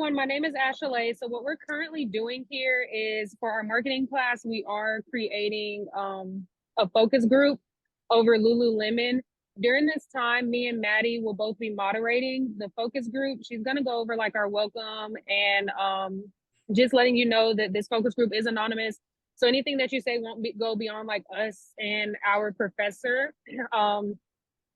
everyone. My name is Ashalay. So what we're currently doing here is for our marketing class, we are creating a focus group over Lululemon. During this time, me and Maddie will both be moderating the focus group. She's going to go over like our welcome and just letting you know that this focus group is anonymous. So anything that you say won't go beyond like us and our professor.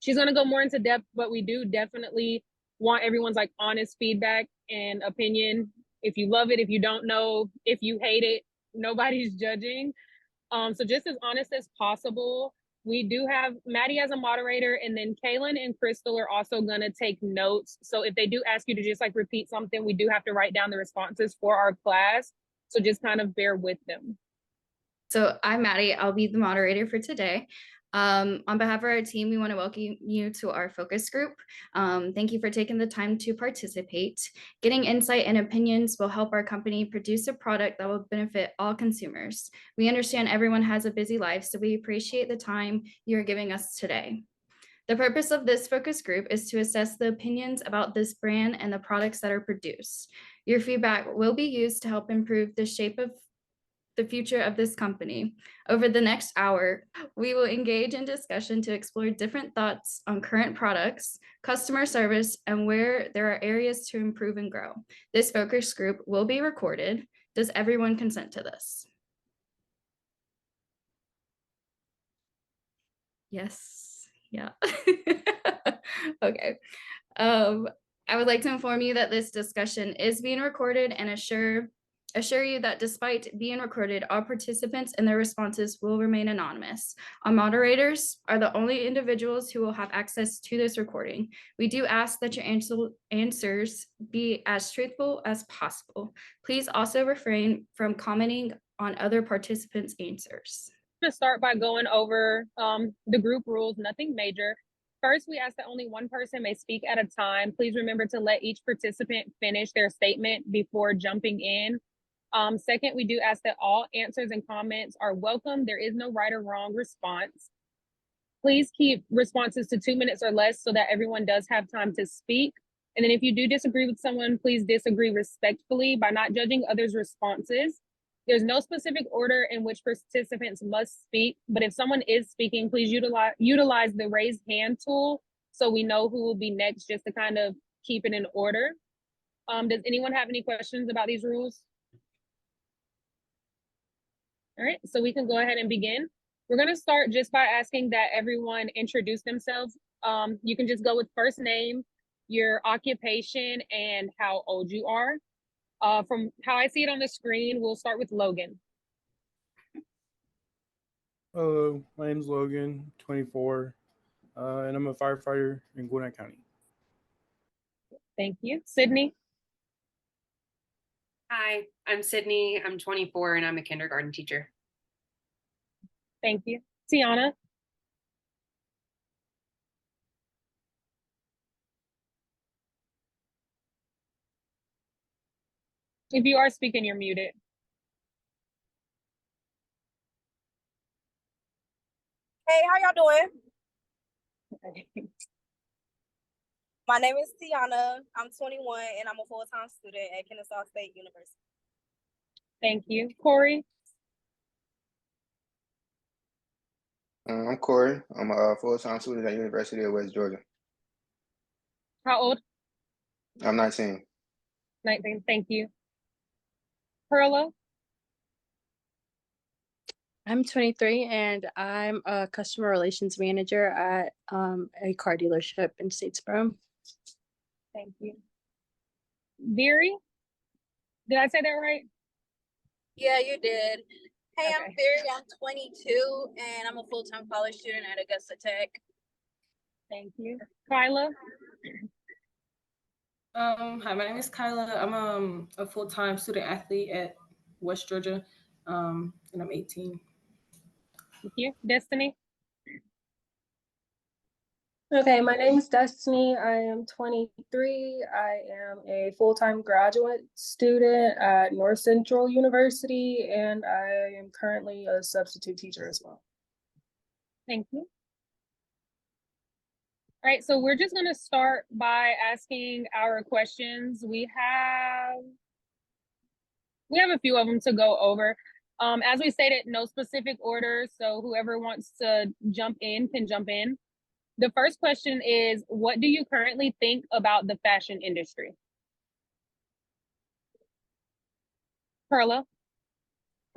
She's going to go more into depth, but we do definitely want everyone's like honest feedback and opinion. If you love it, if you don't know, if you hate it, nobody's judging. So just as honest as possible. We do have Maddie as a moderator, and then Kaylin and Crystal are also gonna take notes. So if they do ask you to just like repeat something, we do have to write down the responses for our class. So just kind of bear with them. So I'm Maddie. I'll be the moderator for today. On behalf of our team, we want to welcome you to our focus group. Thank you for taking the time to participate. Getting insight and opinions will help our company produce a product that will benefit all consumers. We understand everyone has a busy life, so we appreciate the time you're giving us today. The purpose of this focus group is to assess the opinions about this brand and the products that are produced. Your feedback will be used to help improve the shape of the future of this company. Over the next hour, we will engage in discussion to explore different thoughts on current products, customer service, and where there are areas to improve and grow. This focus group will be recorded. Does everyone consent to this? Yes. Yeah. Okay. I would like to inform you that this discussion is being recorded and assure you that despite being recorded, all participants and their responses will remain anonymous. Our moderators are the only individuals who will have access to this recording. We do ask that your answers be as truthful as possible. Please also refrain from commenting on other participants' answers. I'm going to start by going over the group rules, nothing major. First, we ask that only one person may speak at a time. Please remember to let each participant finish their statement before jumping in. Second, we do ask that all answers and comments are welcome. There is no right or wrong response. Please keep responses to 2 minutes or less so that everyone does have time to speak. And then if you do disagree with someone, please disagree respectfully by not judging others' responses. There's no specific order in which participants must speak, but if someone is speaking, please utilize the raise hand tool so we know who will be next, just to kind of keep it in order. Does anyone have any questions about these rules? All right, so we can go ahead and begin. We're going to start just by asking that everyone introduce themselves. You can just go with first name, your occupation, and how old you are. From how I see it on the screen, we'll start with Logan. Hello, my name is Logan, 24, and I'm a firefighter in Gwinnett County. Thank you. Sydney. Hi, I'm Sydney. I'm 24 and I'm a kindergarten teacher. Thank you. Tiana. If you are speaking, you're muted. Hey, how y'all doing? My name is Tiana. I'm 21 and I'm a full-time student at Kennesaw State University. Thank you. Corey. I'm Corey. I'm a full-time student at University of West Georgia. How old? I'm 19. 19. Thank you. Perla. I'm 23 and I'm a customer relations manager at a car dealership in Statesboro. Thank you. Veery. Did I say that right? Yeah, you did. Hey, Okay. I'm Veery. I'm 22 and I'm a full-time college student at Augusta Tech. Thank you. Kyla. Hi, my name is Kyla. I'm a full-time student athlete at West Georgia, and I'm 18. Thank you. Destiny. Okay, my name is Destiny. I am 23. I am a full-time graduate student at North Central University, and I am currently a substitute teacher as well. Thank you. All right, so we're just gonna start by asking our questions. We have a few of them to go over. As we stated, no specific order, so whoever wants to jump in can jump in. The first question is, what do you currently think about the fashion industry? Perla?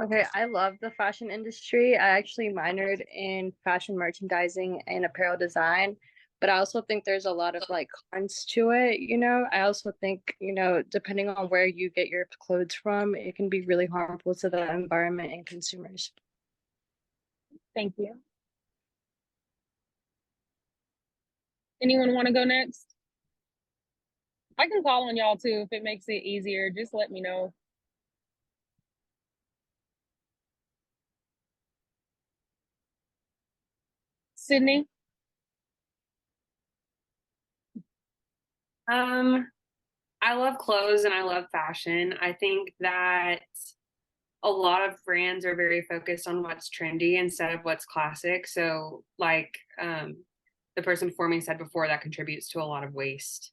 Okay, I love the fashion industry. I actually minored in fashion merchandising and apparel design, but I also think there's a lot of like cons to it, you know. I also think, you know, depending on where you get your clothes from, it can be really harmful to the environment and consumers. Thank you. Anyone want to go next? I can call on y'all too if it makes it easier. Just let me know. Sydney? I love clothes and I love fashion. I think that a lot of brands are very focused on what's trendy instead of what's classic. So, like the person before me said before, that contributes to a lot of waste.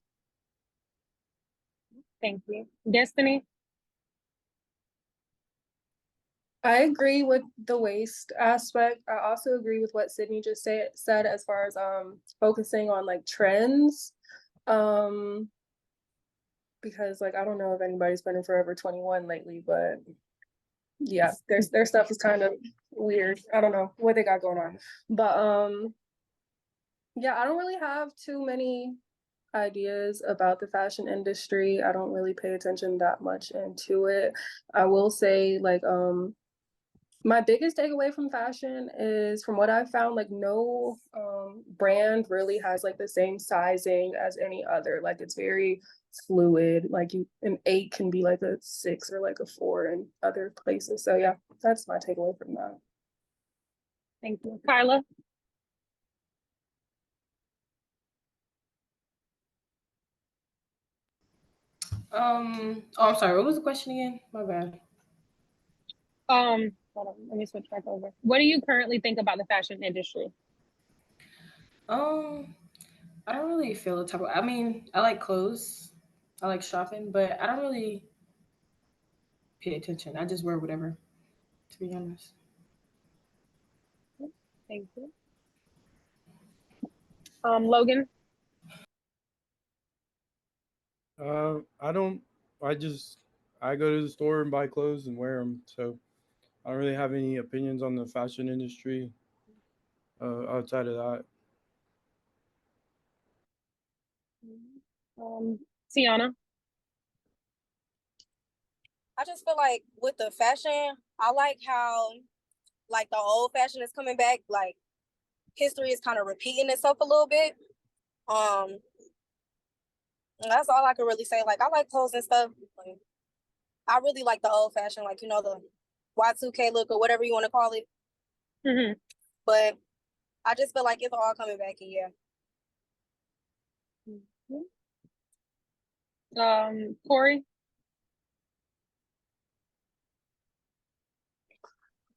Thank you. Destiny? I agree with the waste aspect. I also agree with what Sydney just said as far as focusing on like trends. Because like I don't know if anybody's been in Forever 21 lately, but yeah, their stuff is kind of weird. I don't know what they got going on. But yeah, I don't really have too many ideas about the fashion industry. I don't really pay attention that much into it. I will say like my biggest takeaway from fashion is from what I've found, like no brand really has like the same sizing as any other. Like it's very fluid. Like an 8 can be like a 6 or like a 4 in other places. So yeah, that's my takeaway from that. Thank you. Kyla? Oh, I'm sorry. What was the question again? My bad. Hold on, let me switch back over. What do you currently think about the fashion industry? I don't really feel the type of. I mean, I like clothes, I like shopping, but I don't really pay attention. I just wear whatever, to be honest. Thank you. Logan? I don't. I go to the store and buy clothes and wear them. So I don't really have any opinions on the fashion industry outside of that. Tiana? I just feel like with the fashion, I like how like the old fashion is coming back. Like history is kind of repeating itself a little bit. And that's all I can really say. Like I like clothes and stuff. Like, I really like the old fashion, like you know the Y2K look or whatever you want to call it. Mm-hmm. But I just feel like it's all coming back in, yeah. Corey?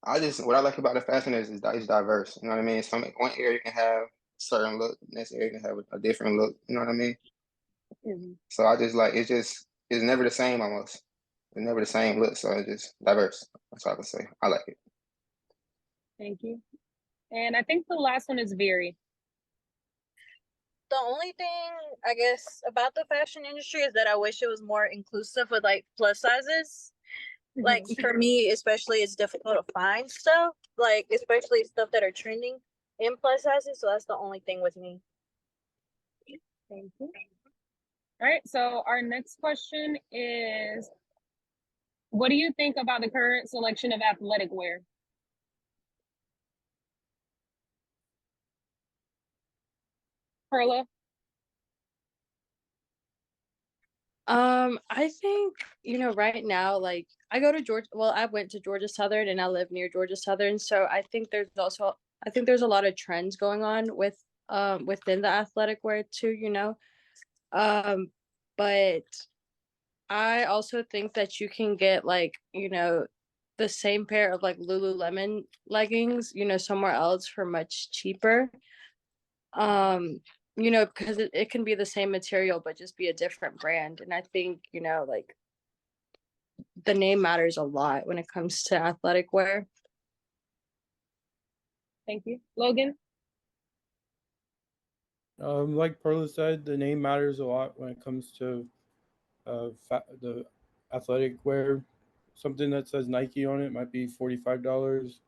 What I like about the fashion is it's diverse. You know what I mean? One area can have a certain look, next area can have a different look. You know what I mean? Mm-hmm. So I just like it's never the same almost. It's never the same look. So it's just diverse. That's all I can say. I like it. Thank you. And I think the last one is Very. The only thing I guess about the fashion industry is that I wish it was more inclusive with like plus sizes. Like for me, especially, it's difficult to find stuff, like especially stuff that are trending in plus sizes. So that's the only thing with me. Thank you. All right, so our next question is, what do you think about the current selection of athletic wear? Perla? I think, you know, right now, like I go to Georgia, well, I went to Georgia Southern and I live near Georgia Southern. So I think there's a lot of trends going on within the athletic wear too, you know. But I also think that you can get like, you know, the same pair of like Lululemon leggings, you know, somewhere else for much cheaper. Um, you know, because it can be the same material but just be a different brand. And I think, you know, like the name matters a lot when it comes to athletic wear. Thank you. Logan? Like Perla said, the name matters a lot when it comes to the athletic wear. Something that says Nike on it might be $45,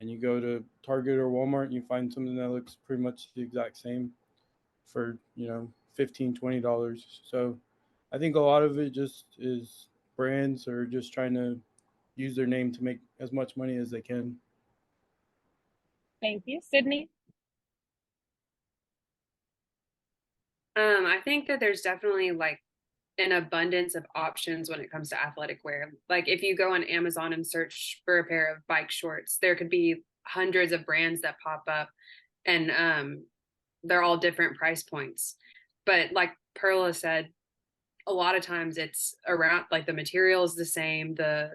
and you go to Target or Walmart and you find something that looks pretty much the exact same for, you know, $15-20. So I think a lot of it just is brands are just trying to use their name to make as much money as they can. Thank you. Sydney? I think that there's definitely like an abundance of options when it comes to athletic wear. Like if you go on Amazon and search for a pair of bike shorts, there could be hundreds of brands that pop up, and they're all different price points. But like Perla said, a lot of times it's around like the material is the same, the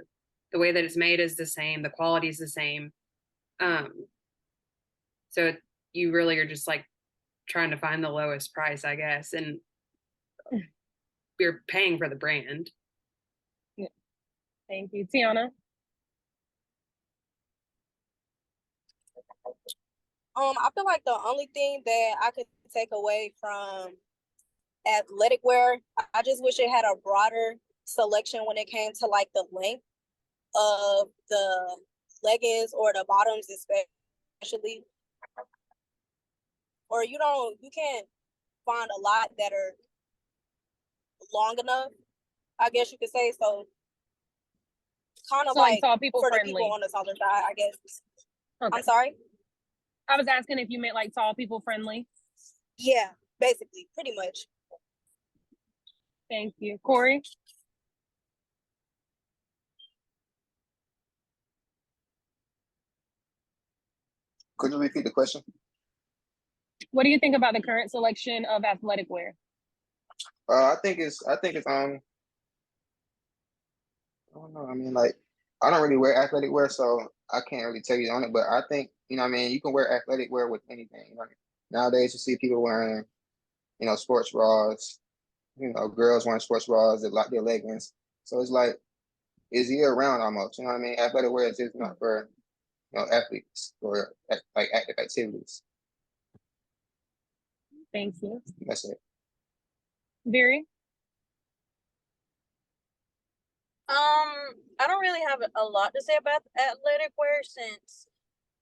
way that it's made is the same, the quality is the same. So you really are just like trying to find the lowest price, I guess, and you're paying for the brand. Yeah. Thank you. Tiana? I feel like the only thing that I could take away from athletic wear, I just wish it had a broader selection when it came to like the length of the leggings or the bottoms especially. Or you can't find a lot that are long enough, I guess you could say. So kind of So like like tall people for the friendly. people on the southern side, I guess. Okay. I'm sorry? I was asking if you meant like tall people friendly. Yeah, basically, pretty much. Thank you. Corey? Could you repeat the question? What do you think about the current selection of athletic wear? I think it's I don't know. I mean, like, I don't really wear athletic wear, so I can't really tell you on it. But I think, you know what I mean, you can wear athletic wear with anything. You know, nowadays you see people wearing, you know, sports bras, you know, girls wearing sports bras, their leggings. So it's like it's year round almost. You know what I mean? Athletic wear is just not for, you know, athletes or like active activities. Thank you. That's it. Very. I don't really have a lot to say about athletic wear since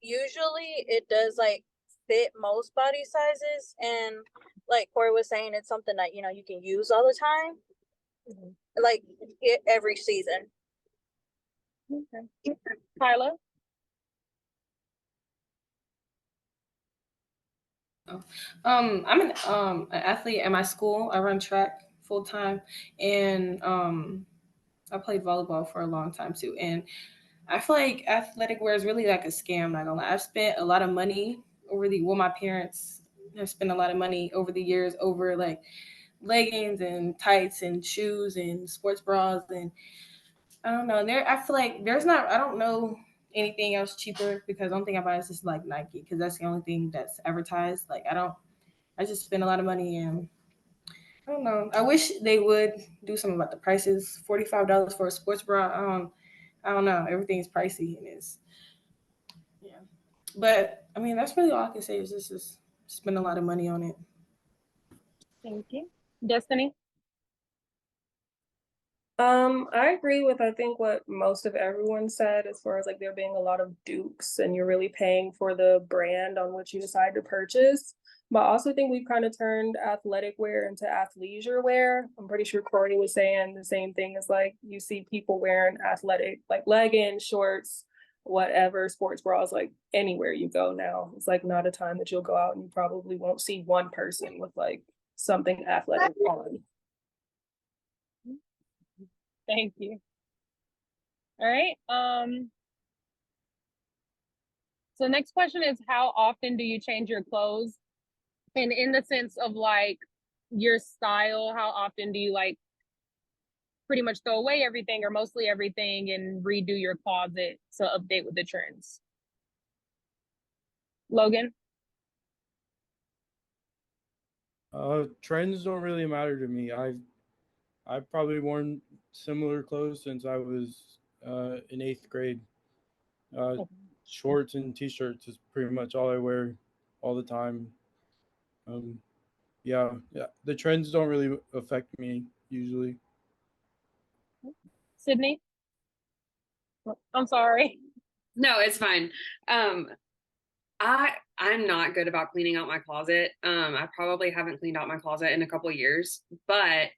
usually it does like fit most body sizes, and like Corey was saying, it's something that you know you can use all the time, like every season. Okay. Kyla? I'm an athlete at my school. I run track full time, and I played volleyball for a long time too. And I feel like athletic wear is really like a scam. Not gonna lie, I've spent a lot of money my parents have spent a lot of money over the years over like leggings and tights and shoes and sports bras, and I don't know. I feel like I don't know anything else cheaper, because the only thing I buy is just like Nike, because that's the only thing that's advertised. Like I just spend a lot of money, and I don't know. I wish they would do something about the prices. $45 for a sports bra. I don't know. Everything's pricey, and yeah. But I mean, that's really all I can say is just spend a lot of money on it. Thank you. Destiny? I agree with I think what most of everyone said as far as like there being a lot of dupes and you're really paying for the brand on which you decide to purchase. But I also think we've kind of turned athletic wear into athleisure wear. I'm pretty sure Corey was saying the same thing as like you see people wearing athletic like leggings, shorts, whatever, sports bras, like anywhere you go now. It's like not a time that you'll go out and you probably won't see one person with like something athletic on. Thank you. All right. So next question is, how often do you change your clothes? And in the sense of like your style, how often do you like pretty much throw away everything or mostly everything and redo your closet to update with the trends? Logan? Trends don't really matter to me. I've probably worn similar clothes since I was in eighth grade. Uh, Shorts and t-shirts is pretty much all I wear all the time. Um, yeah. The trends don't really affect me usually. Sydney? I'm sorry. No, it's fine. I'm not good about cleaning out my closet. I probably haven't cleaned out my closet in a couple years, but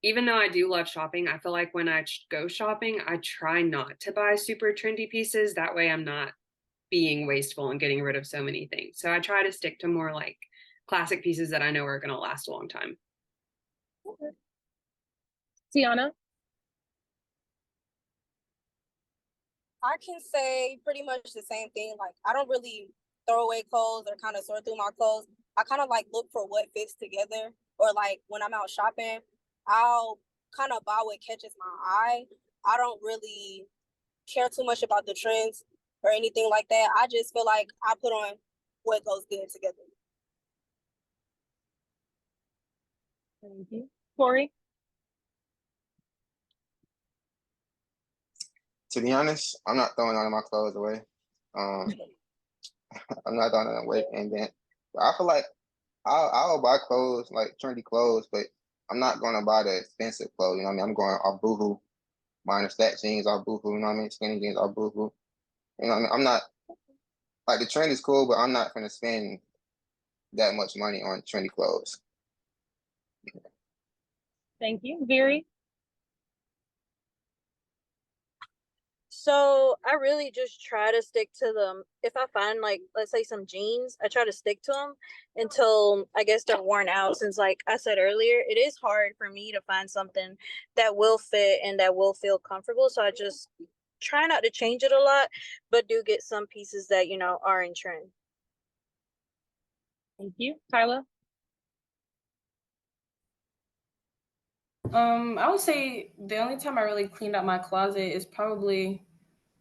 even though I do love shopping, I feel like when I go shopping, I try not to buy super trendy pieces. That way I'm not being wasteful and getting rid of so many things. So I try to stick to more like classic pieces that I know are going to last a long time. Tiana? I can say pretty much the same thing. Like, I don't really throw away clothes or kind of sort through my clothes. I kind of like look for what fits together. Or like when I'm out shopping, I'll kind of buy what catches my eye. I don't really care too much about the trends or anything like that. I just feel like I put on what goes good together. Thank you. Corey? To be honest, I'm not throwing none of my clothes away. Um, I'm not throwing them away, and then but I feel like I'll buy clothes like trendy clothes, but I'm not gonna buy the expensive clothes. You know what I mean? I'm going off Boohoo, buying the fat jeans off Boohoo. You know what I mean? Skinny jeans off Boohoo. You know what I mean? I'm not like the trend is cool, but I'm not gonna spend that much money on trendy clothes. Thank you. Very? So I really just try to stick to them. If I find like, let's say some jeans, I try to stick to them until I guess they're worn out. Since like I said earlier, it is hard for me to find something that will fit and that will feel comfortable. So I just try not to change it a lot, but do get some pieces that, you know, are in trend. Thank you. Tyler? I would say the only time I really cleaned out my closet is probably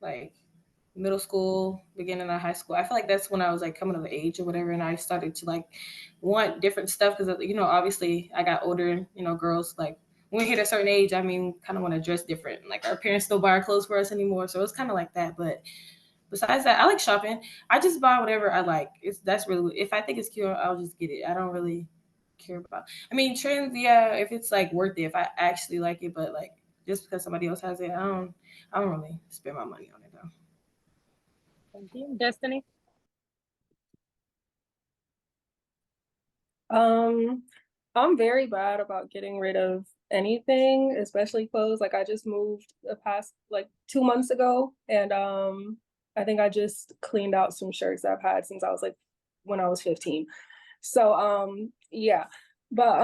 like middle school, beginning of high school. I feel like that's when I was like coming of age or whatever, and I started to like want different stuff because obviously I got older. Girls like when we hit a certain age, I mean, kind of want to dress different. Like our parents don't buy our clothes for us anymore, so it's kind of like that. But besides that, I like shopping. I just buy whatever I like. That's really if I think it's cute, I'll just get it. I don't really care about. I mean, trends, yeah, if it's like worth it, if I actually like it, but like just because somebody else has it, I don't really spend my money on it though. Thank you. Destiny? I'm very bad about getting rid of anything, especially clothes. Like I just moved the past like 2 months ago, and I think I just cleaned out some shirts I've had since I was like when I was 15. So yeah. But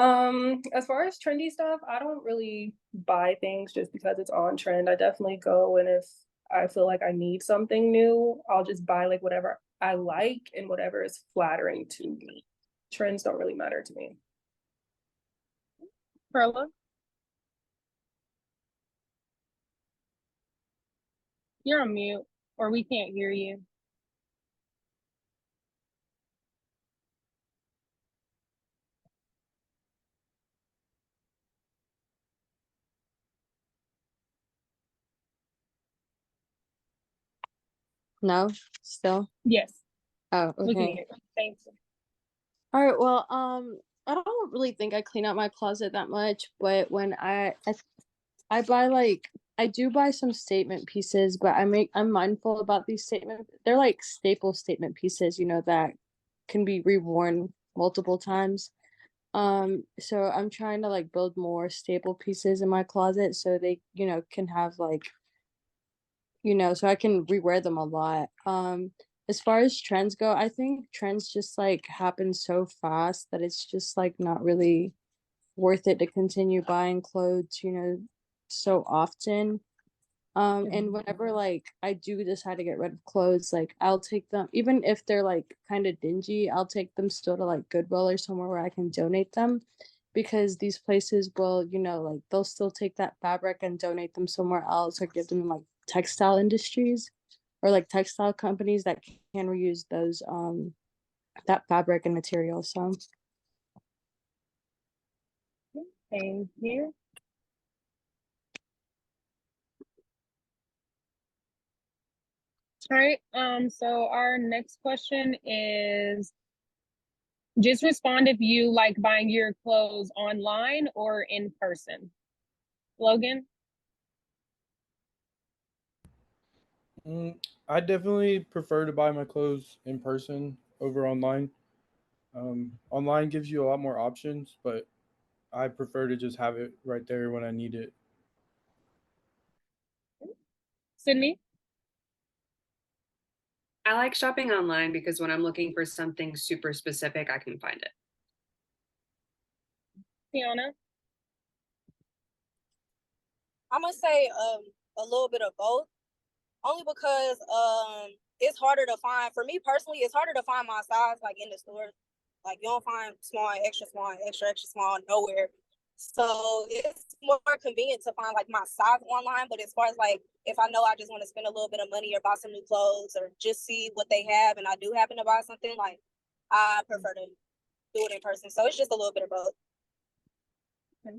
as far as trendy stuff, I don't really buy things just because it's on trend. I definitely go, and if I feel like I need something new, I'll just buy like whatever I like and whatever is flattering to me. Trends don't really matter to me. Perla? You're on mute, or we can't hear you. No, still. Yes, Oh, we can okay. hear you. Thanks. All right. Well, I don't really think I clean out my closet that much, but when I buy like I do buy some statement pieces, but I'm mindful about these statement. They're like staple statement pieces, that can be reworn multiple times. So I'm trying to like build more staple pieces in my closet so they, can have like, so I can rewear them a lot. As far as trends go, I think trends just like happen so fast that it's just like not really worth it to continue buying clothes, so often. And whenever like I do decide to get rid of clothes, like I'll take them, even if they're like kind of dingy, I'll take them still to like Goodwill or somewhere where I can donate them, because these places will, like they'll still take that fabric and donate them somewhere else or give them like textile industries or like textile companies that can reuse those that fabric and material. So Thank you. All right, so our next question is just respond if you like buying your clothes online or in person. Logan? I definitely prefer to buy my clothes in person over online. Online gives you a lot more options, but I prefer to just have it right there when I need it. Sydney? I like shopping online because when I'm looking for something super specific, I can find it. Tiana? I'm gonna say a little bit of both. Only because it's harder to find, for me personally, it's harder to find my size like in the stores. Like you don't find small, extra small nowhere. So it's more convenient to find like my size online. But as far as like if I know I just want to spend a little bit of money or buy some new clothes or just see what they have and I do happen to buy something, like I prefer to do it in person. So it's just a little bit of both. Okay.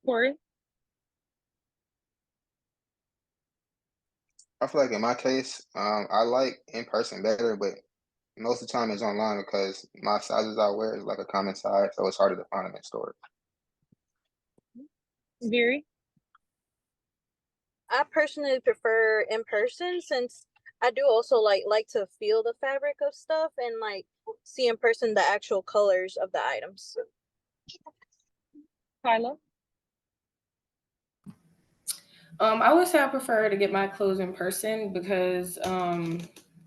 Corey? I feel like in my case, I like in person better, but most of the time it's online because my sizes I wear is like a common size, so it's harder to find them in stores. Gary? I personally prefer in person since I do also like to feel the fabric of stuff and like see in person the actual colors of the items. Kyla? I would say I prefer to get my clothes in person because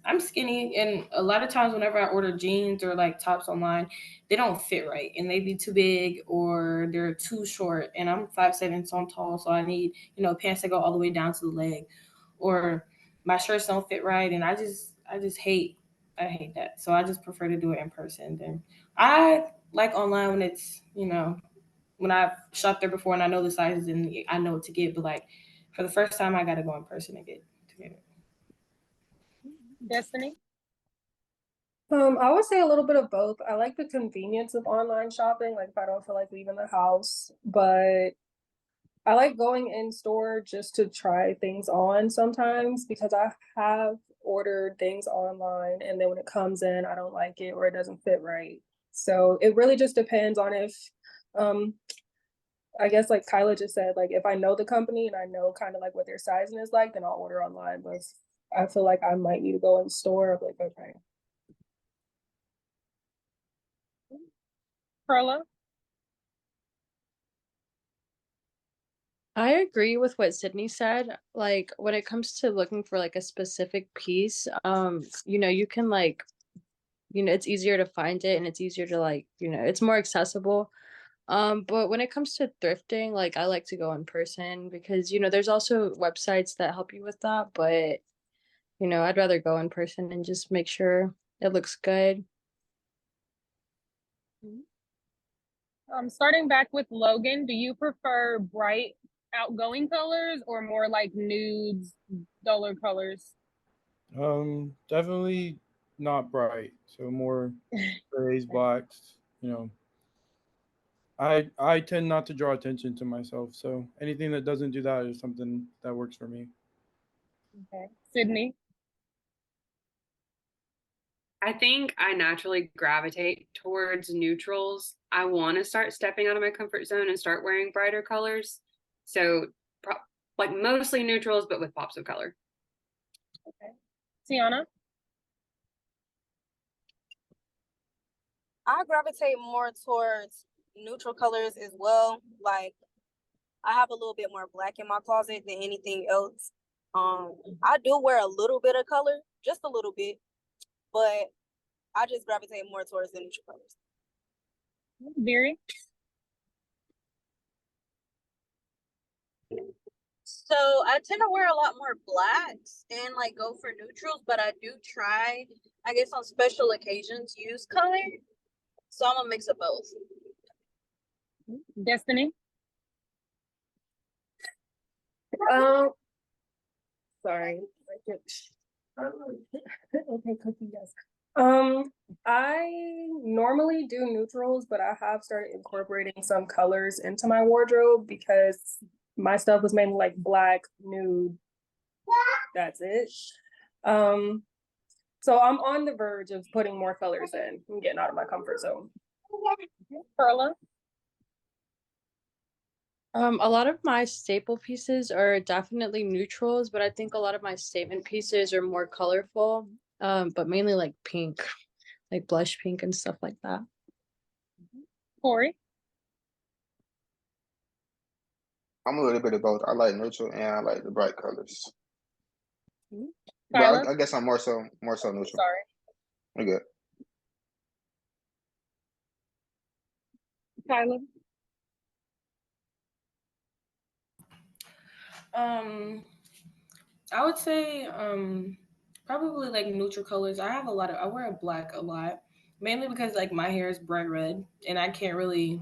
I'm skinny, and a lot of times whenever I order jeans or like tops online, they don't fit right, and they be too big or they're too short. And I'm 5'7", so I'm tall, so I need pants that go all the way down to the leg, or my shirts don't fit right, and I hate that. So I just prefer to do it in person. Then I like online when it's when I've shopped there before and I know the sizes and I know what to get, but like for the first time, I got to go in person and get it. Destiny? I would say a little bit of both. I like the convenience of online shopping, like if I don't feel like leaving the house, but I like going in store just to try things on sometimes because I have ordered things online and then when it comes in, I don't like it or it doesn't fit right. So it really just depends on if, um, I guess like Kyla just said, like if I know the company and I know kind of like what their sizing is like, then I'll order online. But if I feel like I might need to go in store, I'm like, okay. Carla? I agree with what Sydney said. Like when it comes to looking for like a specific piece, you can like, it's easier to find it and it's easier to like, it's more accessible. But when it comes to thrifting, like I like to go in person because, there's also websites that help you with that, but I'd rather go in person and just make sure it looks good. Starting back with Logan, do you prefer bright, outgoing colors or more like nudes, duller colors? Definitely not bright. So more grays, blacks. I tend not to draw attention to myself. So anything that doesn't do that is something that works for me. Okay. Sydney? I think I naturally gravitate towards neutrals. I want to start stepping out of my comfort zone and start wearing brighter colors. So, like mostly neutrals, but with pops of color. Okay. Tiana? I gravitate more towards neutral colors as well. Like I have a little bit more black in my closet than anything else. I do wear a little bit of color, just a little bit, but I just gravitate more towards the neutral colors. Very? So I tend to wear a lot more blacks and like go for neutrals, but I do try, I guess on special occasions, use color. So I'm a mix of both. Destiny? Sorry. Okay, Cookie, yes. I normally do neutrals, but I have started incorporating some colors into my wardrobe because my stuff was mainly like black, nude. That's it. Um, so I'm on the verge of putting more colors in and getting out of my comfort zone. Carla? A lot of my staple pieces are definitely neutrals, but I think a lot of my statement pieces are more colorful, but mainly like pink, like blush pink and stuff like that. Corey? I'm a little bit of both. I like neutral and I like the bright colors. But Kyla? I guess I'm more so neutral. Sorry. We're good. Kyla? I would say probably like neutral colors. I wear black a lot, mainly because like my hair is bright red and I can't really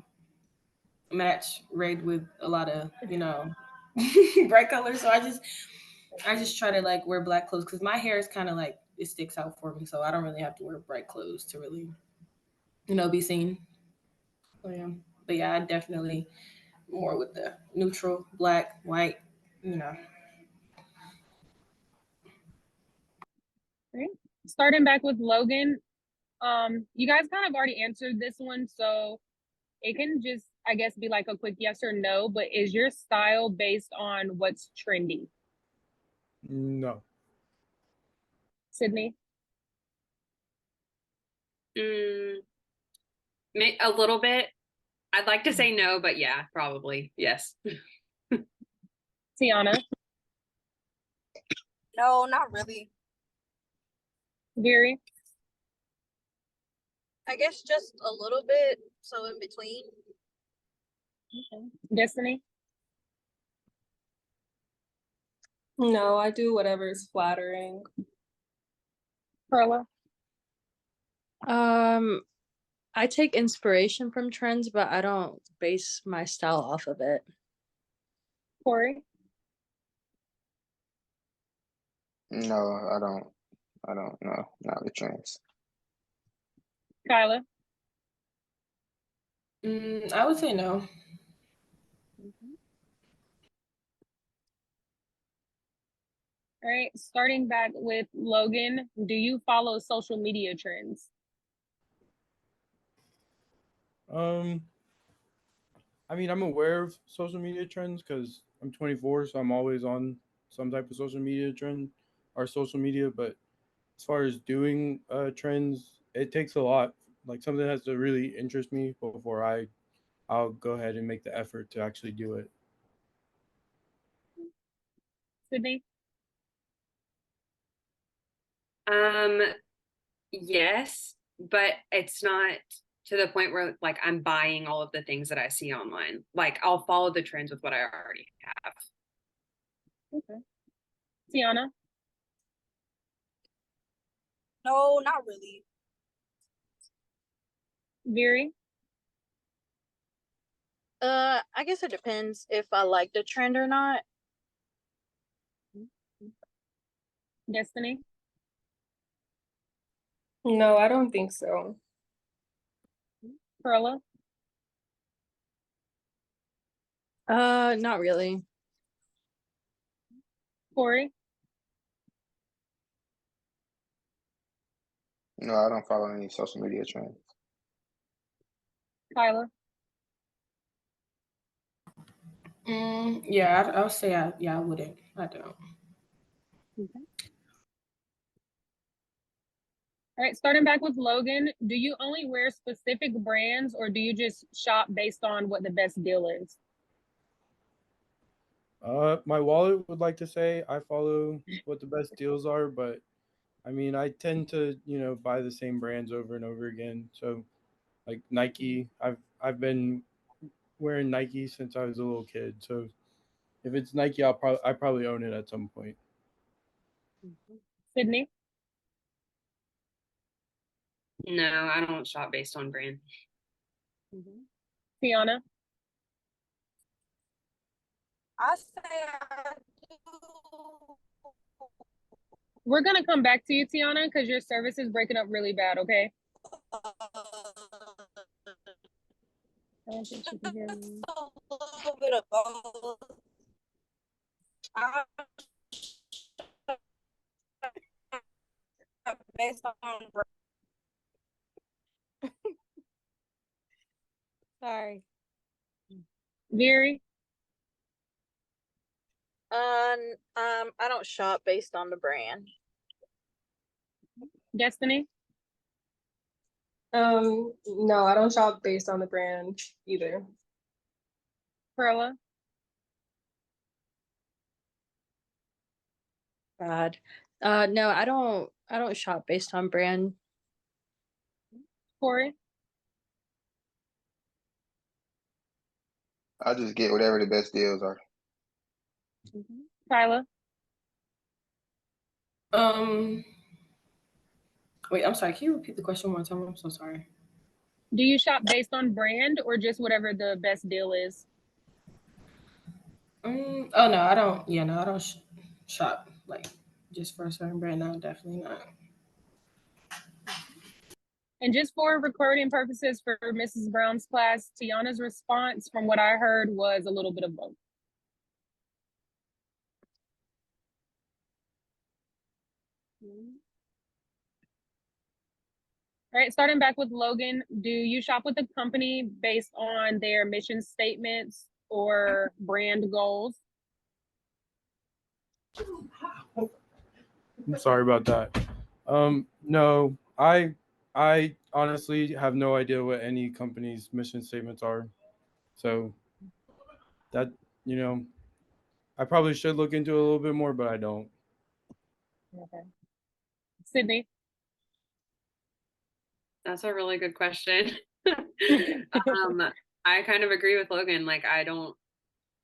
match red with a lot of, bright colors. So I just try to like wear black clothes because my hair is kind of like it sticks out for me, so I don't really have to wear bright clothes to really, be seen. So yeah, but yeah, I definitely more with the neutral, black, white, you know. Right. Starting back with Logan, you guys kind of already answered this one, so it can just, I guess, be like a quick yes or no, but is your style based on what's trendy? No. Sydney? A little bit. I'd like to say no, but yeah, probably yes. Tiana? No, not really. Gary? I guess just a little bit, so in between. Okay. Destiny? No, I do whatever is flattering. Carla? I take inspiration from trends, but I don't base my style off of it. Corey? No, I don't. No, not the trends. Kyla? I would say no. All right, starting back with Logan, do you follow social media trends? I mean, I'm aware of social media trends because I'm 24, so I'm always on some type of social media trend or social media. But as far as doing trends, it takes a lot. Like something has to really interest me before I'll go ahead and make the effort to actually do it. Sydney? Yes, but it's not to the point where like I'm buying all of the things that I see online. Like I'll follow the trends with what I already have. Okay. Tiana? No, not really. Gary? I guess it depends if I like the trend or not. Destiny? No, I don't think so. Carla? Not really. Corey? No, I don't follow any social media trends. Kyla? Yeah, I'll say I wouldn't. I don't. Okay. All right, starting back with Logan, do you only wear specific brands or do you just shop based on what the best deal is? My wallet would like to say I follow what the best deals are, but I mean, I tend to, buy the same brands over and over again. So, like Nike, I've been wearing Nike since I was a little kid. So, if it's Nike, I probably own it at some point. Sydney? No, I don't shop based on brand. Tiana? I say I do We're gonna come back to you, Tiana, because your service is breaking up really bad, okay? I don't think she can hear me. A little bit of both. I based on sorry. Very I don't shop based on the brand. Destiny. No, I don't shop based on the brand either. Perla. Bad. No, I don't shop based on brand. Corey. I just get whatever the best deals are. Tyler. Wait, I'm sorry. Can you repeat the question one more time? I'm so sorry. Do you shop based on brand or just whatever the best deal is? Oh no, I don't. Yeah, no, I don't shop like just for a certain brand. No, definitely not. And just for recording purposes for Mrs. Brown's class, Tiana's response, from what I heard, was a little bit of both. All right, starting back with Logan, do you shop with a company based on their mission statements or brand goals? I'm sorry about that. No, I honestly have no idea what any company's mission statements are. So that, you know, I probably should look into it a little bit more, but I don't. Okay. Sydney. That's a really good question. I kind of agree with Logan. Like I don't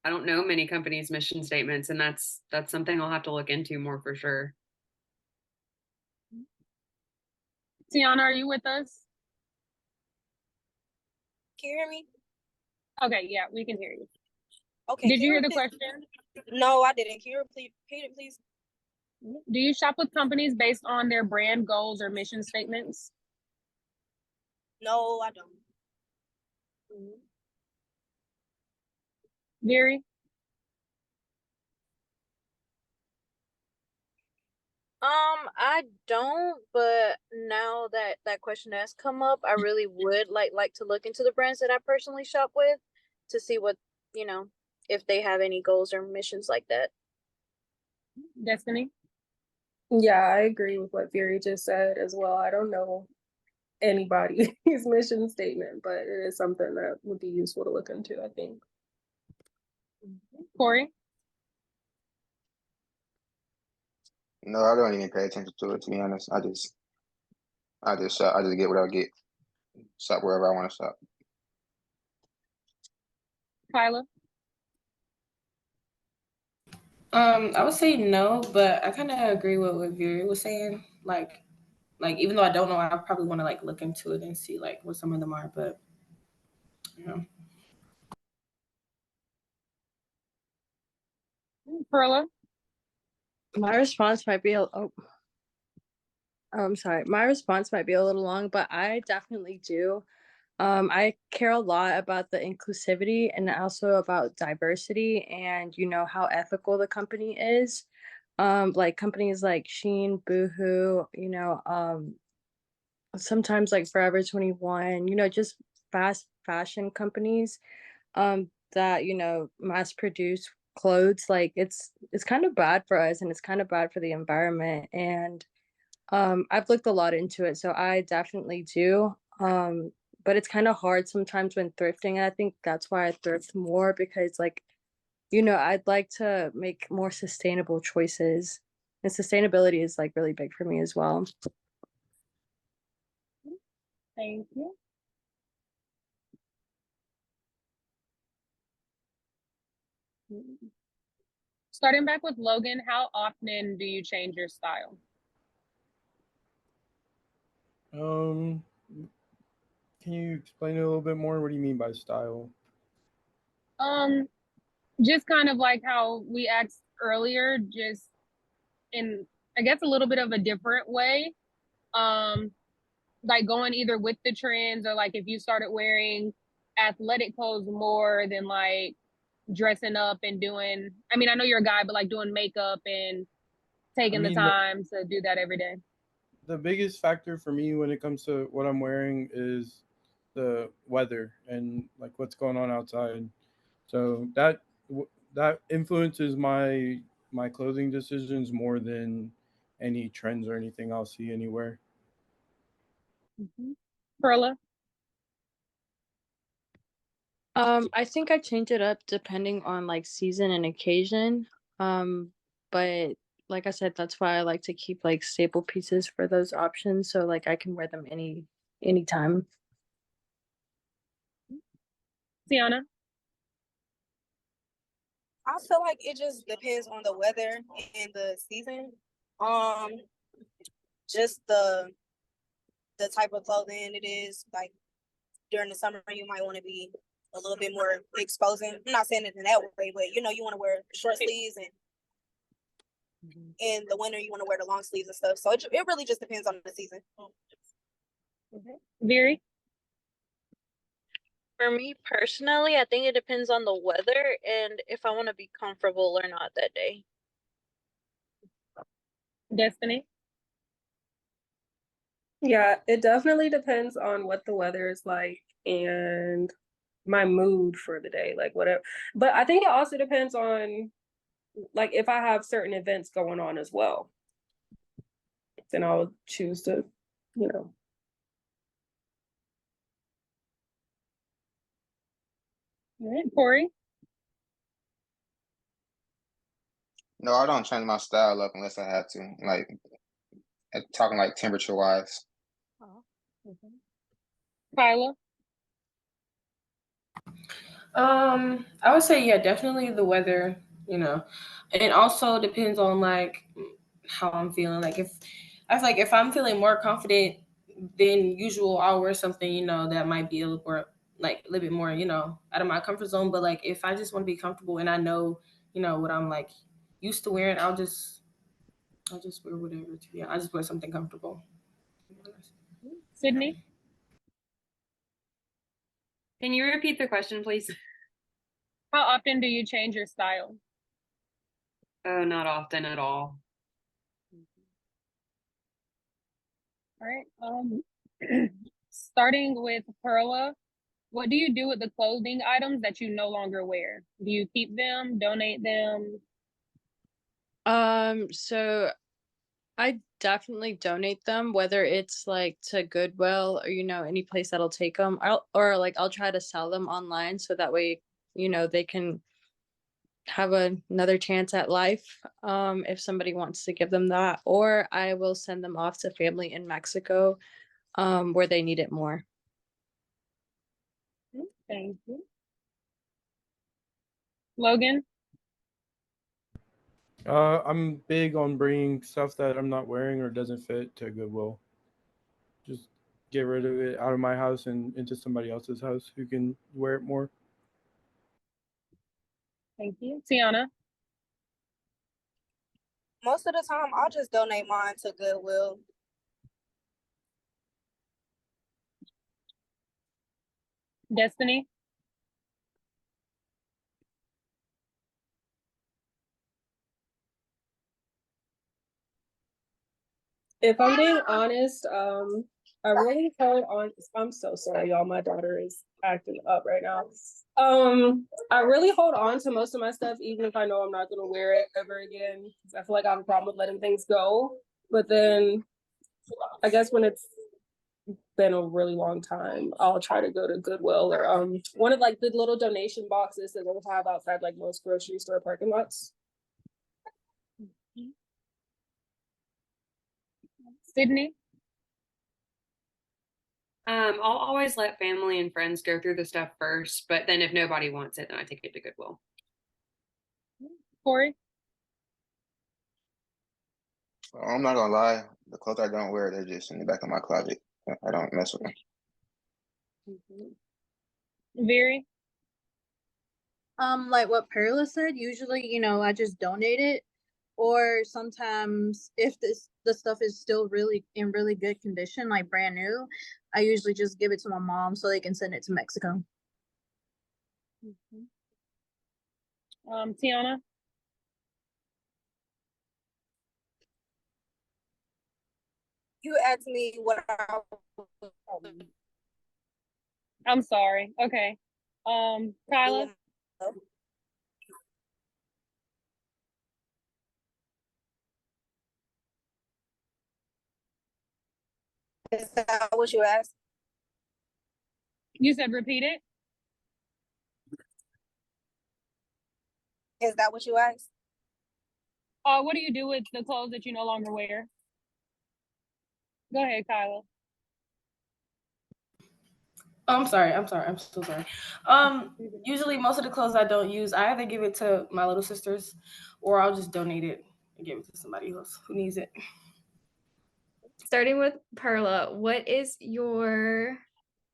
know many companies' mission statements, and that's something I'll have to look into more for sure. Tiana, are you with us? Can you hear me? Okay, yeah, we can hear you. Okay. Did can you hear the repeat- question? No, I didn't. Can you repeat it, please? Do you shop with companies based on their brand goals or mission statements? No, I don't. Very. I don't, but now that that question has come up, I really would like to look into the brands that I personally shop with to see what, you know, if they have any goals or missions like that. Destiny. Yeah, I agree with what Fury just said as well. I don't know anybody's mission statement, but it is something that would be useful to look into, I think. Corey. No, I don't even pay attention to it, to be honest. I just shop. I just get what I get. Shop wherever I want to shop. Kyla. I would say no, but I kind of agree with what Viri was saying. Like even though I don't know, I probably want to like look into it and see like what some of them are. But you know. Perla. My response might be I'm sorry. My response might be a little long, but I definitely do. I care a lot about the inclusivity and also about diversity and how ethical the company is. Like companies like Shein, Boohoo, sometimes like Forever 21, just fast fashion companies that mass produce clothes. Like it's kind of bad for us and it's kind of bad for the environment. And I've looked a lot into it, so I definitely do. But it's kind of hard sometimes when thrifting, and I think that's why I thrift more because like, I'd like to make more sustainable choices. And sustainability is like really big for me as well. Thank you. Starting back with Logan, how often do you change your style? Can you explain it a little bit more? What do you mean by style? Just kind of like how we asked earlier, just in I guess a little bit of a different way. Like going either with the trends or like if you started wearing athletic clothes more than like dressing up and doing, I mean, I know you're a guy, but like doing makeup and I taking the mean, time to do that every day. the biggest factor for me when it comes to what I'm wearing is the weather and like what's going on outside. So that influences my clothing decisions more than any trends or anything I'll see anywhere. Perla? I think I change it up depending on like season and occasion. But like I said, that's why I like to keep like staple pieces for those options so like I can wear them anytime. Tiana? I feel like it just depends on the weather and the season. Um, just the type of clothing it is. Like during the summer, you might want to be a little bit more exposing. I'm not saying it in that way, but you know, you want to wear short sleeves, and in the winter, you want to wear the long sleeves and stuff. So it really just depends on the season. Very? For me personally, I think it depends on the weather and if I want to be comfortable or not that day. Destiny? Yeah, it definitely depends on what the weather is like and my mood for the day, like whatever. But I think it also depends on like if I have certain events going on as well, then I'll choose to, you know. All right, Corey? No, I don't change my style up unless I have to. Like talking like temperature wise. Kyla? I would say yeah, definitely the weather, you know. And it also depends on like how I'm feeling. Like if I feel like if I'm feeling more confident than usual, I'll wear something, you know, that might be a little more like a little bit more, you know, out of my comfort zone. But like if I just want to be comfortable and I know, you know, what I'm like used to wearing, I'll just wear whatever to be. I just wear something comfortable. To be honest. Sydney? Can you repeat the question, please? How often do you change your style? Oh, not often at all. All right. Starting with Perla, what do you do with the clothing items that you no longer wear? Do you keep them, donate them? So I definitely donate them, whether it's like to Goodwill or any place that'll take them. I'll try to sell them online so that way they can have another chance at life if somebody wants to give them that, or I will send them off to family in Mexico where they need it more. Thank you. Logan? I'm big on bringing stuff that I'm not wearing or doesn't fit to Goodwill. Just get rid of it out of my house and into somebody else's house who can wear it more. Thank you. Tiana? Most of the time, I'll just donate mine to Goodwill. Destiny? If I'm being honest, I really hold on. I'm so sorry, y'all. My daughter is acting up right now. I really hold on to most of my stuff, even if I know I'm not gonna wear it ever again. 'Cause I feel like I have a problem with letting things go. But then, I guess when it's been a really long time, I'll try to go to Goodwill or one of like the little donation boxes that they have outside like most grocery store parking lots. Sydney? I'll always let family and friends go through the stuff first, but then if nobody wants it, then I take it to Goodwill. Corey? I'm not gonna lie, the clothes I don't wear, they're just in the back of my closet. I don't mess with them. Very? Like what Perla said, usually, I just donate it. or sometimes if the stuff is still really in really good condition, like brand new, I usually just give it to my mom so they can send it to Mexico. Tiana? You asked me what I'm sorry. Okay. Kyla? Is that what you asked? You said repeat it? Is that what you asked? What do you do with the clothes that you no longer wear? Go ahead, Kyla. Oh, I'm sorry. I'm so sorry. Usually most of the clothes I don't use, I either give it to my little sisters or I'll just donate it and give it to somebody else who needs it. Starting with Perla, what is your,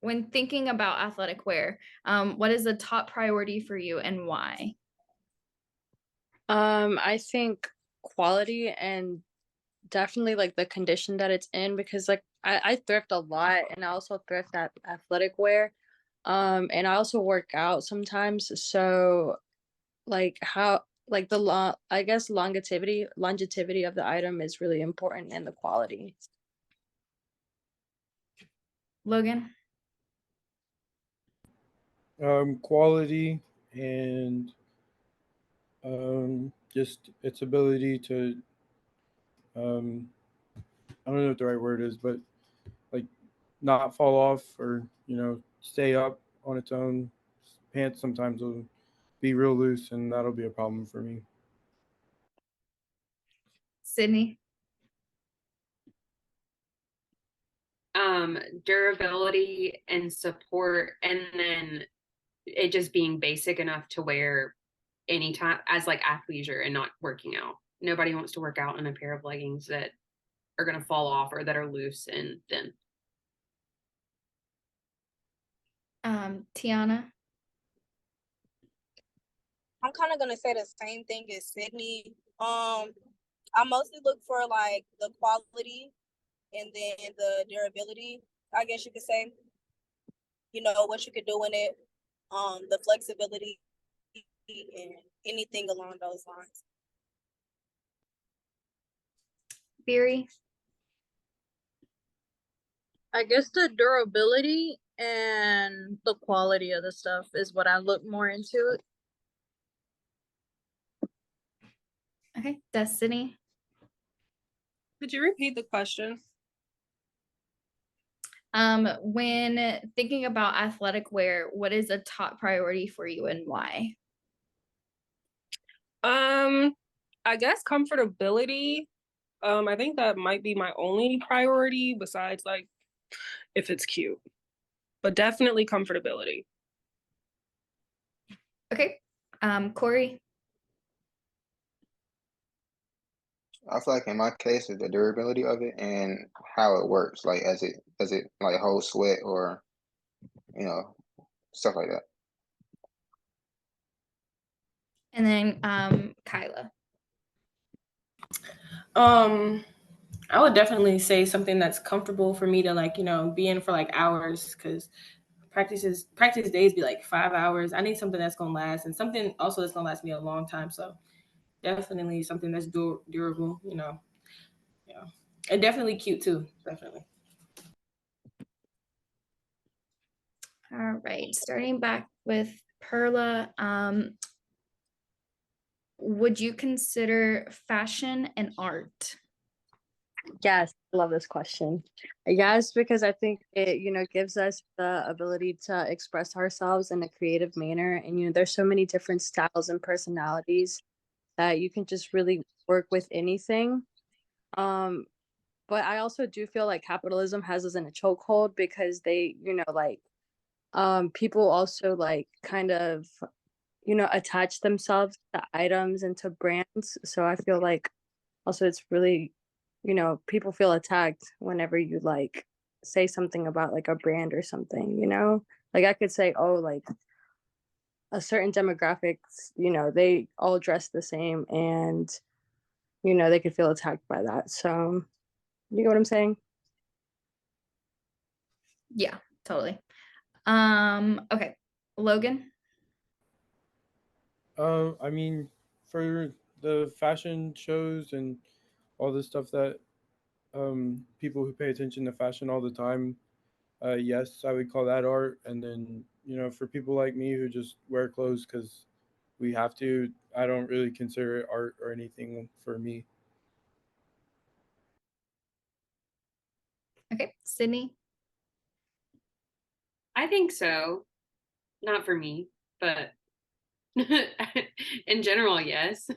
when thinking about athletic wear, what is the top priority for you and why? I think quality and definitely like the condition that it's in, because like I thrift a lot and I also thrift at athletic wear. And I also work out sometimes. So like how like the I guess longevity of the item is really important, and the quality. Logan? Quality and just its ability to I don't know what the right word is, but like not fall off or stay up on its own. Pants sometimes will be real loose, and that'll be a problem for me. Sydney? Durability and support, and then it just being basic enough to wear anytime as like athleisure and not working out. Nobody wants to work out in a pair of leggings that are going to fall off or that are loose and thin. Tiana? I'm kind of gonna say the same thing as Sydney. I mostly look for like the quality and then the durability, I guess you could say. You know what you could do in it, the flexibility and anything along those lines. Beery? I guess the durability and the quality of the stuff is what I look more into. Okay, Destiny? Could you repeat the question? When thinking about athletic wear, what is a top priority for you and why? I guess comfortability. I think that might be my only priority besides like if it's cute, but definitely comfortability. Okay, Corey? I feel like in my case, it's the durability of it and how it works. Like, does it like hold sweat or stuff like that. And then Kyla? I would definitely say something that's comfortable for me to like, be in for like hours, because practice days be like 5 hours. I need something that's gonna last, and something also that's gonna last me a long time. So definitely something that's durable, yeah, and definitely cute too. Definitely. All right, starting back with Perla, would you consider fashion an art? Yes, I love this question. Yes, because I think it, gives us the ability to express ourselves in a creative manner. And, there's so many different styles and personalities that you can just really work with anything. But I also do feel like capitalism has us in a chokehold, because they, people also like kind of, attach themselves to items and to brands. So I feel like also it's really, people feel attacked whenever you like say something about like a brand or something, like I could say, oh, like a certain demographics, they all dress the same, and you know, they could feel attacked by that. So, you get what I'm saying? Yeah, totally. Okay, Logan. I mean, for the fashion shows and all the stuff that people who pay attention to fashion all the time, yes, I would call that art. And then, for people like me who just wear clothes because we have to, I don't really consider it art or anything for me. Okay, Sydney. I think so. Not for me, but in general, yes.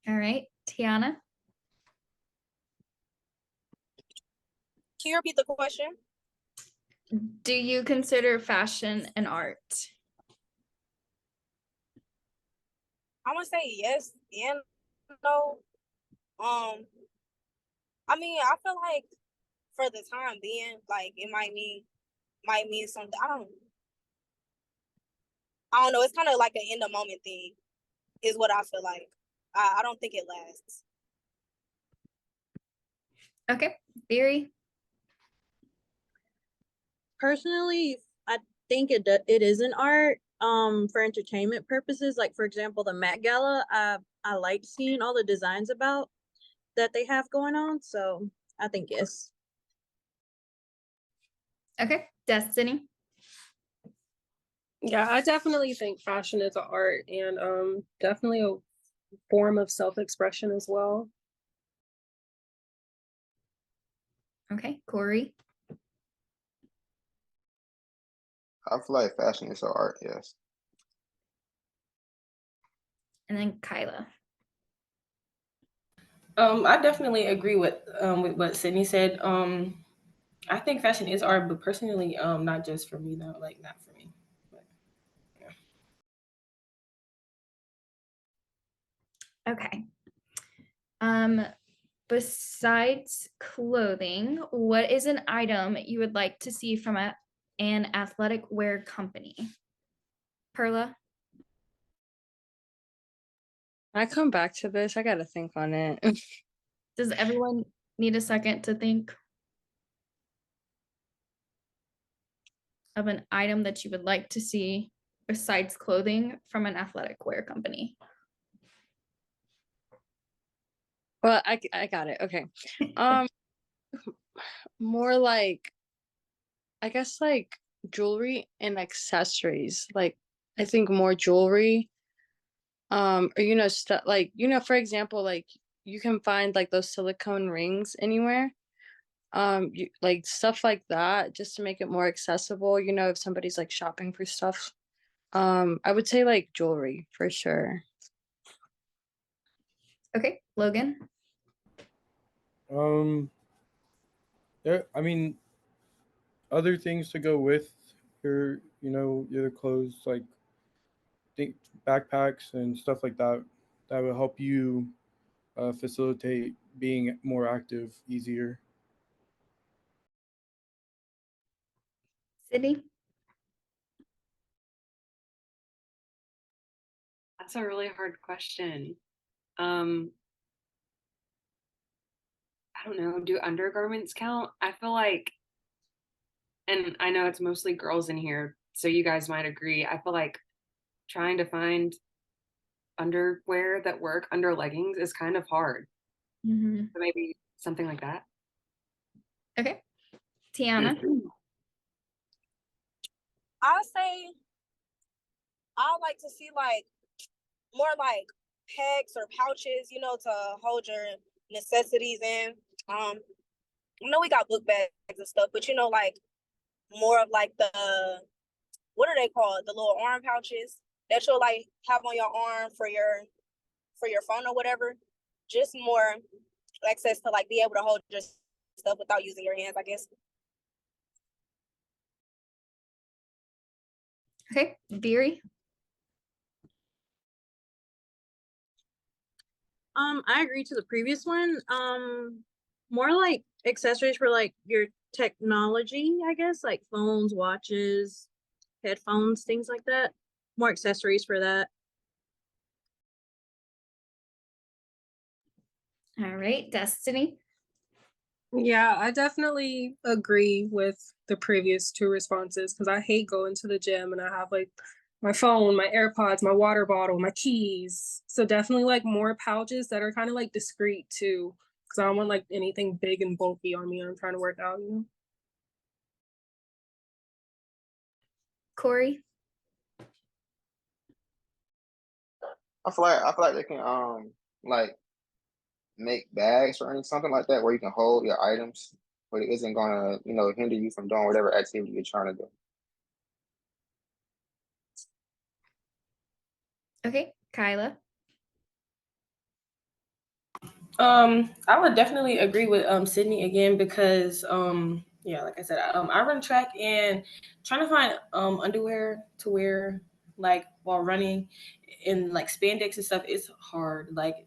All right, Tiana. Can you repeat the question? Do you consider fashion an art? I'm gonna say yes and no. I mean, I feel like for the time being, like it might mean something. I don't know. It's kind of like an in the moment thing, is what I feel like. I don't think it lasts. Okay, Theory. Personally, I think it is an art for entertainment purposes. Like for example, the Met Gala, I like seeing all the designs about that they have going on. So I think yes. Okay, Destiny. Yeah, I definitely think fashion is an art and definitely a form of self-expression as well. Okay, Corey. I feel like fashion is an art, yes. And then Kyla. I definitely agree with what Sydney said. I think fashion is art, but personally, not just for me though, like not for me. But, yeah. Okay. Besides clothing, what is an item you would like to see from an athletic wear company? Perla. I come back to this. I gotta think on it. Does everyone need a second to think of an item that you would like to see besides clothing from an athletic wear company? Well, I got it. Okay. More like, I guess like jewelry and accessories. Like I think more jewelry. Or stuff like, for example, like you can find like those silicone rings anywhere. Like stuff like that, just to make it more accessible, if somebody's like shopping for stuff. I would say like jewelry for sure. Okay, Logan. I mean, other things to go with your clothes, like think backpacks and stuff like that, that will help you facilitate being more active easier. Sydney. That's a really hard question. I don't know. Do undergarments count? I feel like, and I know it's mostly girls in here, so you guys might agree. I feel like trying to find underwear that work under leggings is kind of hard. Mm-hmm. So maybe something like that. Okay, Tiana. I'll say I like to see like more like packs or pouches, to hold your necessities in. I know we got book bags and stuff, but like more of like the, what are they called? The little arm pouches that you'll like have on your arm for your phone or whatever. Just more access to like be able to hold your stuff without using your hands, I guess. Okay, Veery. I agree to the previous one. More like accessories for like your technology, I guess, like phones, watches, headphones, things like that. More accessories for that. All right, Destiny. Yeah, I definitely agree with the previous two responses because I hate going to the gym and I have like my phone, my AirPods, my water bottle, my keys. So definitely like more pouches that are kind of like discreet too, because I don't want like anything big and bulky on me when I'm trying to work out, you know? Corey. I feel like they can like make bags or something like that where you can hold your items, but it isn't gonna, hinder you from doing whatever activity you're trying to do. Okay, Kyla. I would definitely agree with Sydney again because yeah, like I said, I run track and trying to find underwear to wear like while running in like spandex and stuff is hard. Like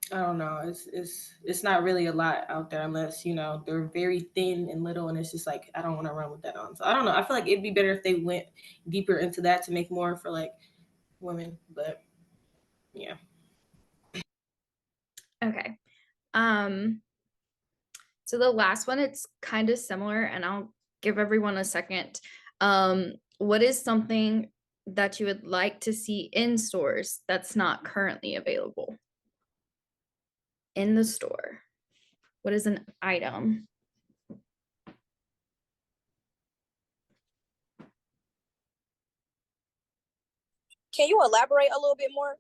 I don't know, it's not really a lot out there unless they're very thin and little, and it's just like I don't want to run with that on. So I don't know. I feel like it'd be better if they went deeper into that to make more for like women, but yeah. Okay. So the last one, it's kind of similar, and I'll give everyone a second. What is something that you would like to see in stores that's not currently available in the store? What is an item? Can you elaborate a little bit more?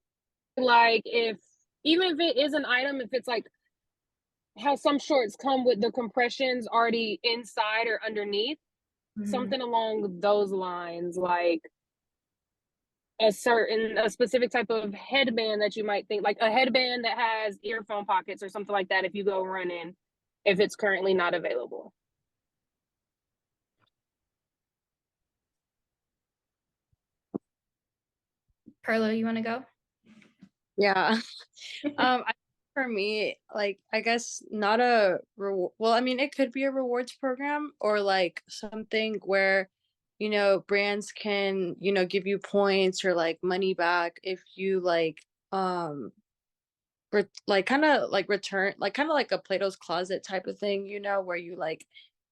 Like even if it is an item, if it's like how some shorts come with the compressions already inside or underneath, something along those lines, like a specific type of headband that you might think, like a headband that has earphone pockets or something like that if you go running, if it's currently not available. Carlo, you want to go? Yeah. For me, like I guess not a well, I mean it could be a rewards program or like something where brands can give you points or like money back if you like like kind of like return, like kind of like a Plato's Closet type of thing, where you like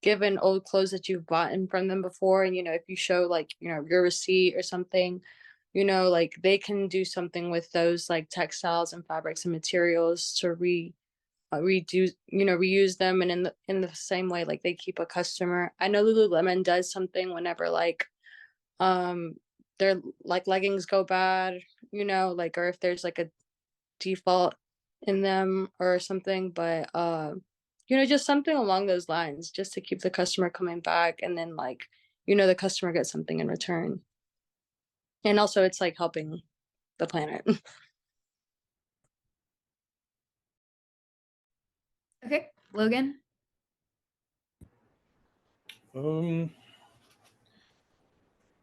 give in old clothes that you've bought in from them before, and if you show like your receipt or something, like they can do something with those like textiles and fabrics and materials to redo reuse them, and in the same way like they keep a customer. I know Lululemon does something whenever like their like leggings go bad, like, or if there's like a default in them or something, but just something along those lines just to keep the customer coming back, and then like the customer gets something in return, and also it's like helping the planet. Okay, Logan. I don't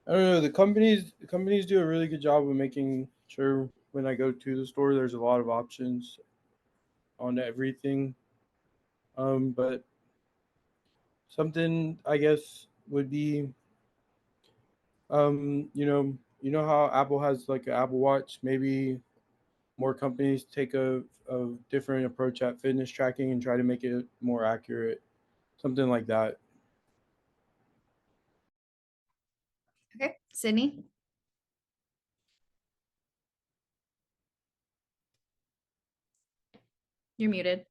know. The companies do a really good job of making sure when I go to the store, there's a lot of options on everything. But something I guess would be, you know how Apple has like an Apple Watch. Maybe more companies take a different approach at fitness tracking and try to make it more accurate. Something like that. Okay, Sydney. You're muted.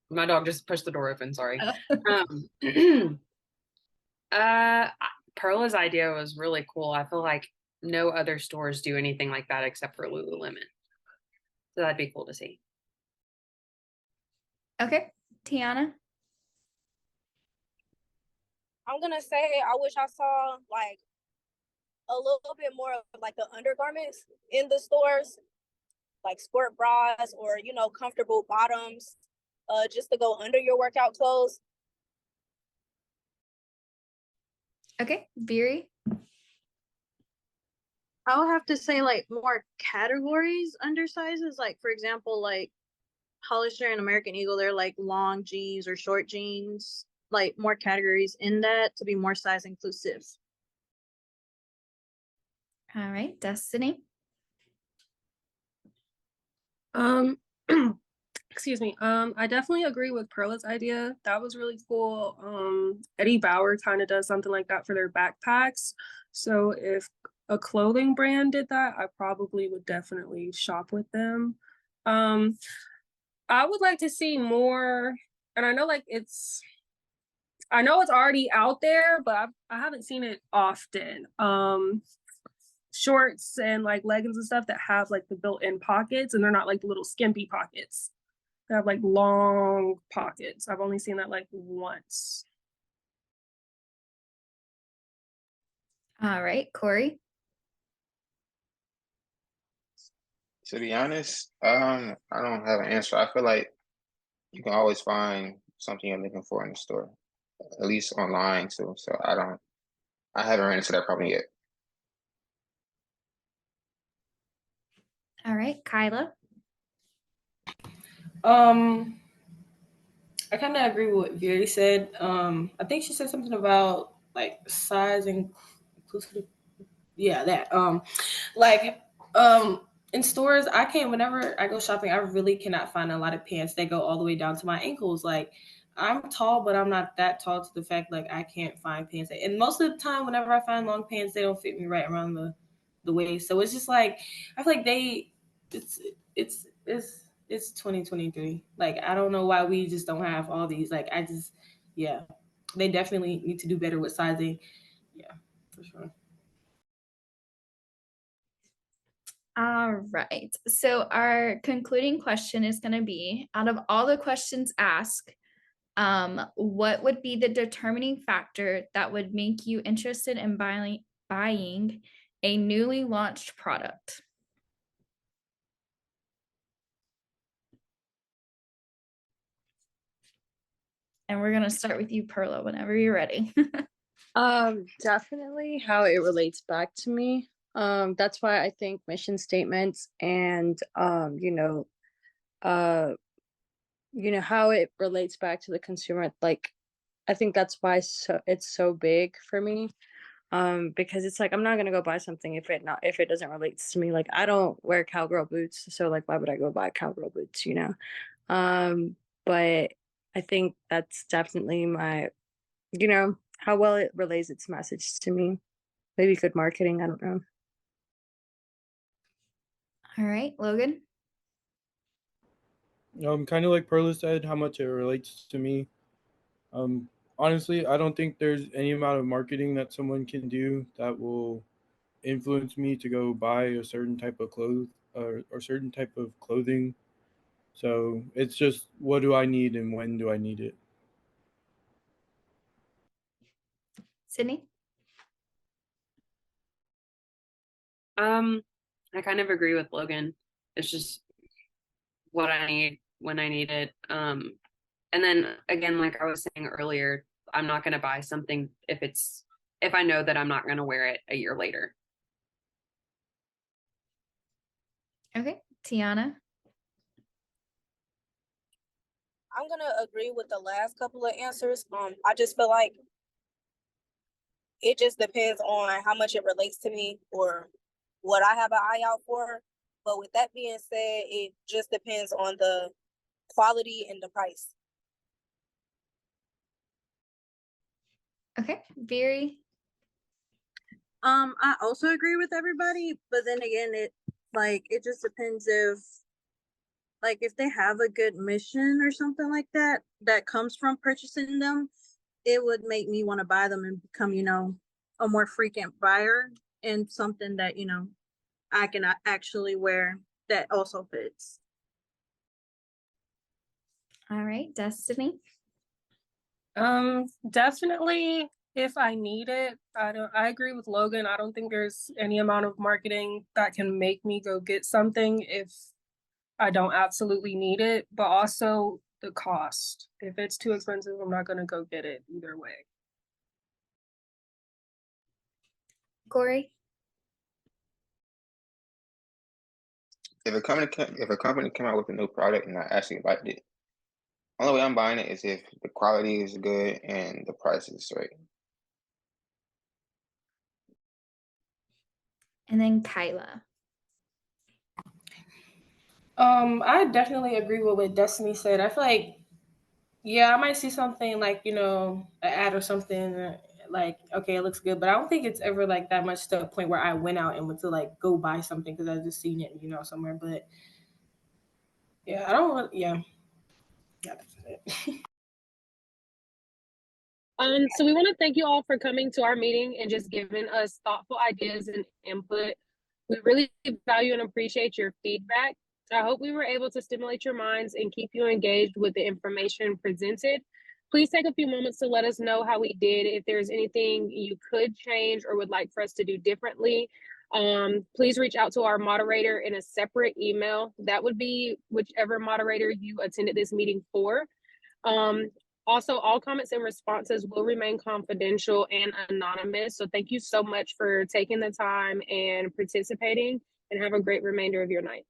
My dog just pushed the door open. Sorry. Perla's idea was really cool. I feel like no other stores do anything like that except for Lululemon. So that'd be cool to see. Okay, Tiana. I'm gonna say I wish I saw like a little bit more of like the undergarments in the stores, like sport bras or comfortable bottoms, just to go under your workout clothes. Okay, Veery. I would have to say like more categories under sizes. Like for example, like Hollister and American Eagle, they're like long jeans or short jeans. Like more categories in that to be more size inclusive. All right, Destiny. Um, excuse me. I definitely agree with Perla's idea. That was really cool. Eddie Bauer kind of does something like that for their backpacks. So if a clothing brand did that, I probably would definitely shop with them. Um, I would like to see more, and I know it's already out there, but I haven't seen it often. Shorts and like leggings and stuff that have like the built-in pockets, and they're not like the little skimpy pockets. They have like long pockets. I've only seen that like once. All right, Corey. To be honest, I don't have an answer. I feel like you can always find something you're looking for in the store, at least online too. So I haven't ran into that problem yet. All right, Kyla. I kind of agree with what Very said. I think she said something about like size and inclusive. Yeah, that. Like, in stores, I can't. Whenever I go shopping, I really cannot find a lot of pants that go all the way down to my ankles. Like, I'm tall, but I'm not that tall to the fact like I can't find pants. And most of the time, whenever I find long pants, they don't fit me right around the waist. So it's just like I feel like it's it's 2023. Like I don't know why we just don't have all these. Like I just yeah, they definitely need to do better with sizing. Yeah, for sure. All right. So our concluding question is going to be, out of all the questions asked, what would be the determining factor that would make you interested in buying a newly launched product? And we're going to start with you, Perla, whenever you're ready. Definitely how it relates back to me. That's why I think mission statements and how it relates back to the consumer. Like, I think that's why it's so big for me. Because it's like I'm not gonna go buy something if it doesn't relate to me. Like I don't wear cowgirl boots, so like why would I go buy cowgirl boots? But I think that's definitely how well it relays its message to me. Maybe good marketing. I don't know. All right, Logan. Kind of like Perla said, how much it relates to me. Honestly, I don't think there's any amount of marketing that someone can do that will influence me to go buy a certain type of clothes or certain type of clothing. So it's just what do I need and when do I need it? Sydney. I kind of agree with Logan. It's just what I need when I need it. And then again, like I was saying earlier, I'm not going to buy something if I know that I'm not going to wear it a year later. Okay, Tiana. I'm gonna agree with the last couple of answers. I just feel like it just depends on how much it relates to me or what I have an eye out for. But with that being said, it just depends on the quality and the price. Okay, Very. I also agree with everybody, but then again, it just depends if they have a good mission or something like that that comes from purchasing them, it would make me want to buy them and become, a more frequent buyer and something that, I can actually wear that also fits. All right, Destiny. Definitely if I need it. I agree with Logan. I don't think there's any amount of marketing that can make me go get something if I don't absolutely need it, but also the cost. If it's too expensive, I'm not gonna go get it either way. Corey. If a company came out with a new product and I actually liked it, only way I'm buying it is if the quality is good and the price is right. And then Kyla. I definitely agree with what Destiny said. I feel like, yeah, I might see something like, an ad or something like, okay, it looks good, but I don't think it's ever like that much to a point where I went out and went to like go buy something because I just seen it, somewhere. But yeah, I don't want, yeah, that's it. So we want to thank you all for coming to our meeting and just giving us thoughtful ideas and input. We really value and appreciate your feedback. I hope we were able to stimulate your minds and keep you engaged with the information presented. Please take a few moments to let us know how we did. If there's anything you could change or would like for us to do differently, please reach out to our moderator in a separate email. That would be whichever moderator you attended this meeting for. Also, all comments and responses will remain confidential and anonymous. So thank you so much for taking the time and participating, and have a great remainder of your night.